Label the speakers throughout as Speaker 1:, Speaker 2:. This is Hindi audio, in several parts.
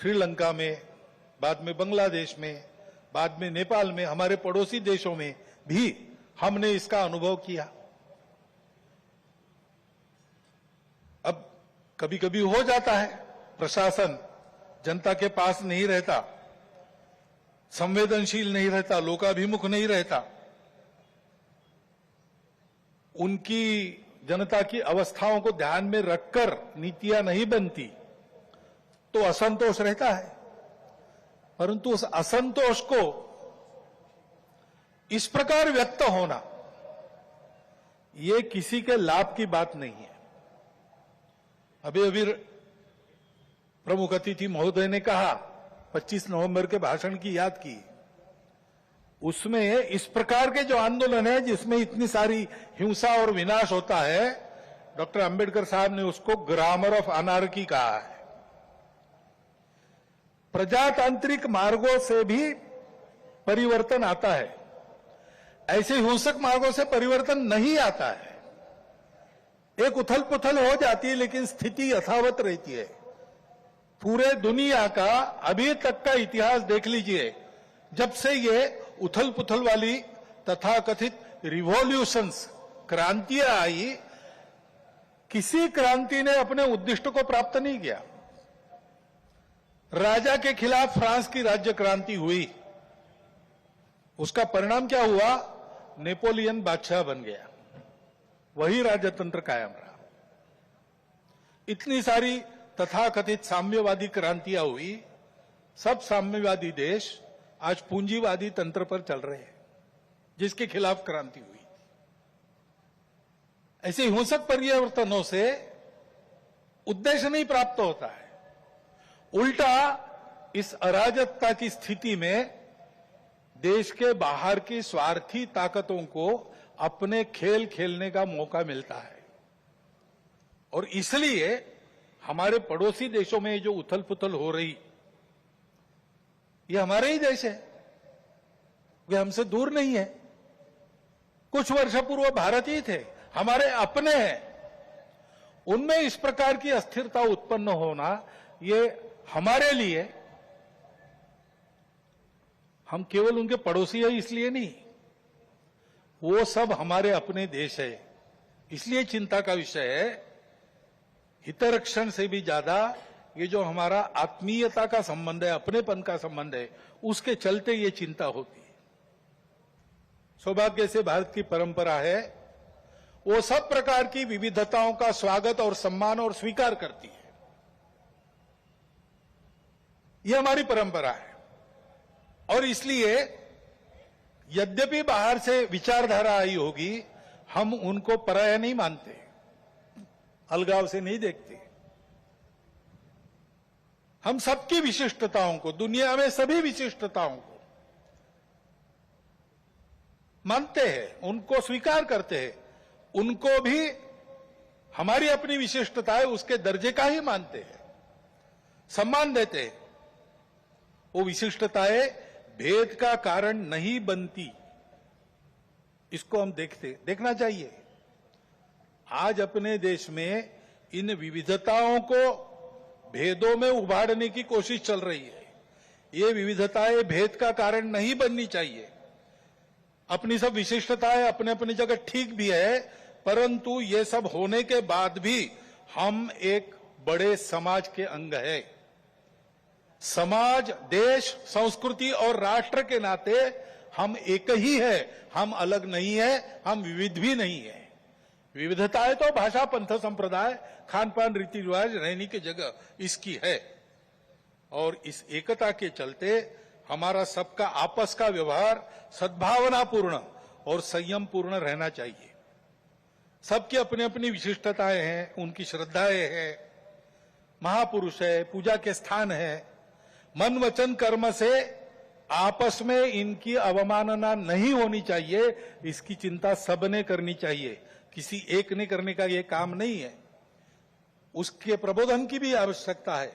Speaker 1: श्रीलंका में, बाद में बांग्लादेश में, बाद में नेपाल में, हमारे पड़ोसी देशों में भी हमने इसका अनुभव किया। अब कभी कभी हो जाता है, प्रशासन जनता के पास नहीं रहता, संवेदनशील नहीं रहता, लोकाभिमुख नहीं रहता, उनकी जनता की अवस्थाओं को ध्यान में रखकर नीतियां नहीं बनती तो असंतोष रहता है। परंतु उस असंतोष को इस प्रकार व्यक्त होना, ये किसी के लाभ की बात नहीं है। अभी अभी प्रमुख अतिथि महोदय ने कहा, 25 नवंबर के भाषण की याद की, उसमें इस प्रकार के जो आंदोलन है जिसमें इतनी सारी हिंसा और विनाश होता है, डॉक्टर अंबेडकर साहब ने उसको ग्रामर ऑफ अनार्की कहा है। प्रजातांत्रिक मार्गों से भी परिवर्तन आता है, ऐसे हिंसक मार्गों से परिवर्तन नहीं आता है। एक उथल पुथल हो जाती है लेकिन स्थिति यथावत रहती है। पूरे दुनिया का अभी तक का इतिहास देख लीजिए, जब से ये उथल पुथल वाली तथाकथित रिवॉल्यूशंस, क्रांतियां आई, किसी क्रांति ने अपने उद्दिष्ट को प्राप्त नहीं किया। राजा के खिलाफ फ्रांस की राज्य क्रांति हुई, उसका परिणाम क्या हुआ? नेपोलियन बादशाह बन गया, वही राजतंत्र कायम रहा। इतनी सारी तथाकथित साम्यवादी क्रांतियां हुई, सब साम्यवादी देश आज पूंजीवादी तंत्र पर चल रहे हैं, जिसके खिलाफ क्रांति हुई। ऐसे हिंसक परिवर्तनों से उद्देश्य नहीं प्राप्त होता है, उल्टा इस अराजकता की स्थिति में देश के बाहर की स्वार्थी ताकतों को अपने खेल खेलने का मौका मिलता है। और इसलिए हमारे पड़ोसी देशों में जो उथल पुथल हो रही, ये हमारे ही देश है, वे हमसे दूर नहीं है। कुछ वर्ष पूर्व भारत ही थे, हमारे अपने हैं। उनमें इस प्रकार की अस्थिरता उत्पन्न होना, ये हमारे लिए, हम केवल उनके पड़ोसी हैं इसलिए नहीं, वो सब हमारे अपने देश है, इसलिए चिंता का विषय है। हितरक्षण से भी ज्यादा ये जो हमारा आत्मीयता का संबंध है, अपनेपन का संबंध है, उसके चलते ये चिंता होती है। सौभाग्य से भारत की परंपरा है, वो सब प्रकार की विविधताओं का स्वागत और सम्मान और स्वीकार करती है। ये हमारी परंपरा है। और इसलिए यद्यपि बाहर से विचारधारा आई होगी, हम उनको पराया नहीं मानते, अलगाव से नहीं देखते। हम सबकी विशिष्टताओं को, दुनिया में सभी विशिष्टताओं को मानते हैं, उनको स्वीकार करते हैं, उनको भी हमारी अपनी विशिष्टता है उसके दर्जे का ही मानते हैं, सम्मान देते हैं। वो विशिष्टताएं भेद का कारण नहीं बनती, इसको हम देखना चाहिए। आज अपने देश में इन विविधताओं को भेदों में उभारने की कोशिश चल रही है। ये विविधताएं भेद का कारण नहीं बननी चाहिए। अपनी सब विशिष्टताएं अपने अपनी जगह ठीक भी है, परंतु ये सब होने के बाद भी हम एक बड़े समाज के अंग है। समाज, देश, संस्कृति और राष्ट्र के नाते हम एक ही है, हम अलग नहीं है, हम विविध भी नहीं है। विविधताएं तो भाषा, पंथ, संप्रदाय, खान पान, रीति रिवाज, रहने की जगह इसकी है। और इस एकता के चलते हमारा सबका आपस का व्यवहार सद्भावनापूर्ण और संयमपूर्ण रहना चाहिए। सबकी अपनी अपनी विशिष्टताएं हैं, उनकी श्रद्धाएं हैं, महापुरुष है, पूजा के स्थान है। मन वचन कर्म से आपस में इनकी अवमानना नहीं होनी चाहिए, इसकी चिंता सबने करनी चाहिए, किसी एक ने करने का यह काम नहीं है। उसके प्रबोधन की भी आवश्यकता है।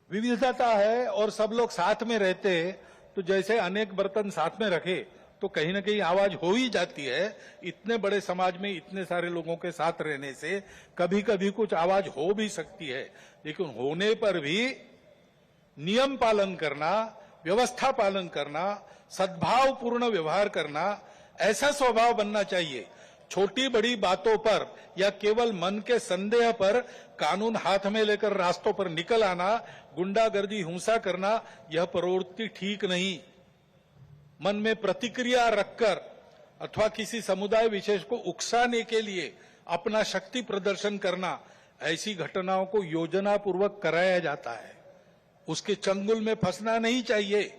Speaker 1: विविधता है और सब लोग साथ में रहते हैं, तो जैसे अनेक बर्तन साथ में रखे तो कहीं ना कहीं आवाज हो ही जाती है। इतने बड़े समाज में इतने सारे लोगों के साथ रहने से कभी कभी कुछ आवाज हो भी सकती है, लेकिन होने पर भी नियम पालन करना, व्यवस्था पालन करना, सद्भावपूर्ण व्यवहार करना, ऐसा स्वभाव बनना चाहिए। छोटी बड़ी बातों पर या केवल मन के संदेह पर कानून हाथ में लेकर रास्तों पर निकल आना, गुंडागर्दी, हिंसा करना, यह प्रवृत्ति ठीक नहीं। मन में प्रतिक्रिया रखकर अथवा किसी समुदाय विशेष को उकसाने के लिए अपना शक्ति प्रदर्शन करना, ऐसी घटनाओं को योजनापूर्वक कराया जाता है। उसके चंगुल में फंसना नहीं चाहिए।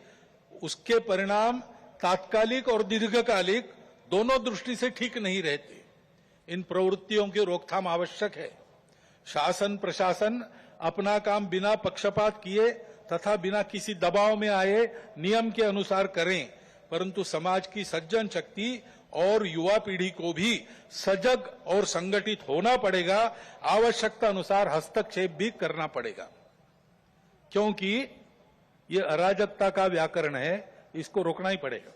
Speaker 1: उसके परिणाम तात्कालिक और दीर्घकालिक दोनों दृष्टि से ठीक नहीं रहते। इन प्रवृत्तियों की रोकथाम आवश्यक है। शासन प्रशासन अपना काम बिना पक्षपात किए तथा बिना किसी दबाव में आए नियम के अनुसार करें, परंतु समाज की सज्जन शक्ति और युवा पीढ़ी को भी सजग और संगठित होना पड़ेगा। आवश्यकता अनुसार हस्तक्षेप भी करना पड़ेगा, क्योंकि ये अराजकता का व्याकरण है, इसको रोकना ही पड़ेगा।